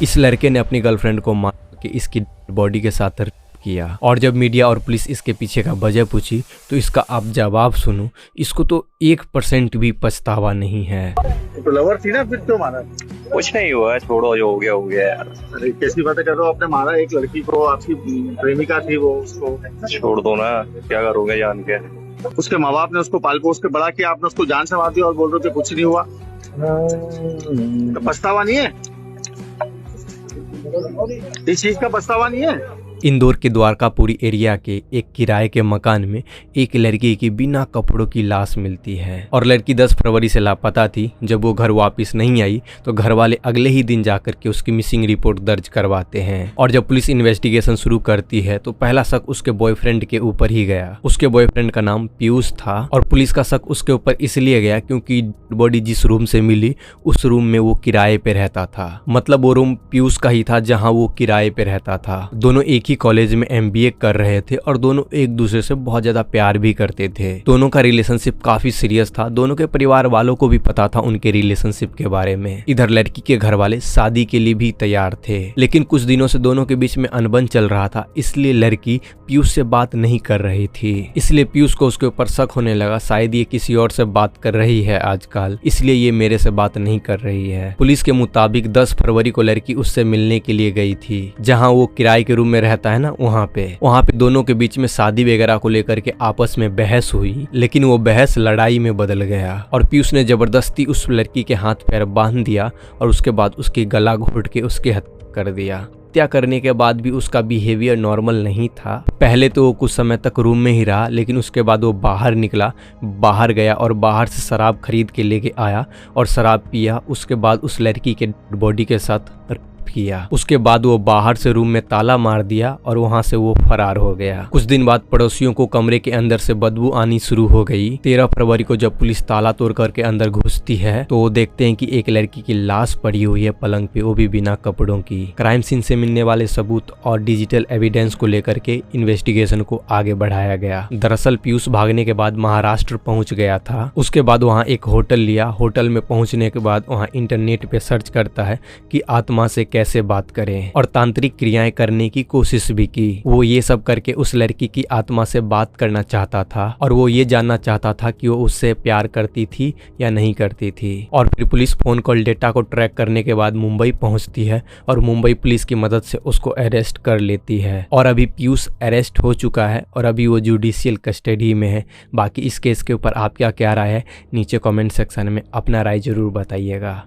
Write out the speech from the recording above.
इस लड़के ने अपनी गर्लफ्रेंड को मार के इसकी बॉडी के साथ रेप किया। और जब मीडिया और पुलिस इसके पीछे का वजह पूछी तो इसका आप जवाब सुनो, इसको तो 1% भी पछतावा नहीं है। तो लवर थी ना, फिर क्यों मारा? कुछ नहीं हुआ, छोड़ो, जो हो गया हो गया यार। अरे कैसी बातें कर रहे हो? आपने मारा एक लड़की को, आपकी प्रेमिका थी वो, उसको छोड़ दो ना, क्या करोगे जान के। उसके माँ बाप ने उसको पाल पोस के बड़ा किया, आपने उसको जान से मार दिया और बोल रहे हो कि कुछ नहीं हुआ। तो पछतावा नहीं है? इस चीज का पछतावा नहीं है? इंदौर के द्वारकापुरी एरिया के एक किराए के मकान में एक लड़की की बिना कपड़ों की लाश मिलती है और लड़की 10 फरवरी से लापता थी। जब वो घर वापस नहीं आई तो घर वाले अगले ही दिन जाकर के उसकी मिसिंग रिपोर्ट दर्ज करवाते हैं। और जब पुलिस इन्वेस्टिगेशन शुरू करती है तो पहला शक उसके बॉयफ्रेंड के ऊपर ही गया। उसके बॉयफ्रेंड का नाम पीयूष था और पुलिस का शक उसके ऊपर इसलिए गया क्योंकि बॉडी जिस रूम से मिली उस रूम में वो किराए पे रहता था। मतलब वो रूम पीयूष का ही था जहाँ वो किराए पे रहता था। दोनों एक ही कॉलेज में MBA कर रहे थे और दोनों एक दूसरे से बहुत ज्यादा प्यार भी करते थे। दोनों का रिलेशनशिप काफी सीरियस था। दोनों के परिवार वालों को भी पता था उनके रिलेशनशिप के बारे में। इधर लड़की के घर वाले शादी के लिए भी तैयार थे, लेकिन कुछ दिनों से दोनों के बीच में अनबन चल रहा था, इसलिए लड़की पीयूष से बात नहीं कर रही थी। इसलिए पीयूष को उसके ऊपर शक होने लगा, शायद ये किसी और से बात कर रही है आजकल, इसलिए ये मेरे से बात नहीं कर रही है। पुलिस के मुताबिक 10 फरवरी को लड़की उससे मिलने के लिए गई थी जहाँ वो किराए के रूम में रहता है ना, वहाँ पे दोनों के बीच में शादी वगैरह को लेकर के आपस में बहस हुई, लेकिन वो बहस लड़ाई में बदल गया और पीयूष ने जबरदस्ती उस लड़की के हाथ पैर बांध दिया और उसके बाद उसकी गला घोट के उसकी हत्या कर दिया। हत्या करने के बाद भी उसका बिहेवियर नॉर्मल नहीं था। पहले तो वो कुछ समय तक रूम में ही रहा, लेकिन उसके बाद वो बाहर निकला, बाहर गया और बाहर से शराब खरीद के लेके आया और शराब पिया। उसके बाद उस लड़की के बॉडी के साथ किया। उसके बाद वो बाहर से रूम में ताला मार दिया और वहां से वो फरार हो गया। कुछ दिन बाद पड़ोसियों को कमरे के अंदर से बदबू आनी शुरू हो गई। 13 फरवरी को जब पुलिस ताला तोड़ करके अंदर घुसती है तो वो देखते हैं कि एक लड़की की लाश पड़ी हुई है पलंग पे, वो भी बिना कपड़ों की। क्राइम सीन से मिलने वाले सबूत और डिजिटल एविडेंस को लेकर के इन्वेस्टिगेशन को आगे बढ़ाया गया। दरअसल पीयूष भागने के बाद महाराष्ट्र पहुंच गया था। उसके बाद वहाँ एक होटल लिया। होटल में पहुंचने के बाद वहाँ इंटरनेट पे सर्च करता है कि आत्मा से कैसे बात करें और तांत्रिक क्रियाएं करने की कोशिश भी की। वो ये सब करके उस लड़की की आत्मा से बात करना चाहता था और वो ये जानना चाहता था कि वो उससे प्यार करती थी या नहीं करती थी। और फिर पुलिस फोन कॉल डेटा को ट्रैक करने के बाद मुंबई पहुंचती है और मुंबई पुलिस की मदद से उसको अरेस्ट कर लेती है और अभी पीयूष अरेस्ट हो चुका है और अभी वो जुडिशियल कस्टडी में है। बाकी इस केस के ऊपर आप क्या राय है नीचे कमेंट सेक्शन में अपना राय जरूर बताइएगा।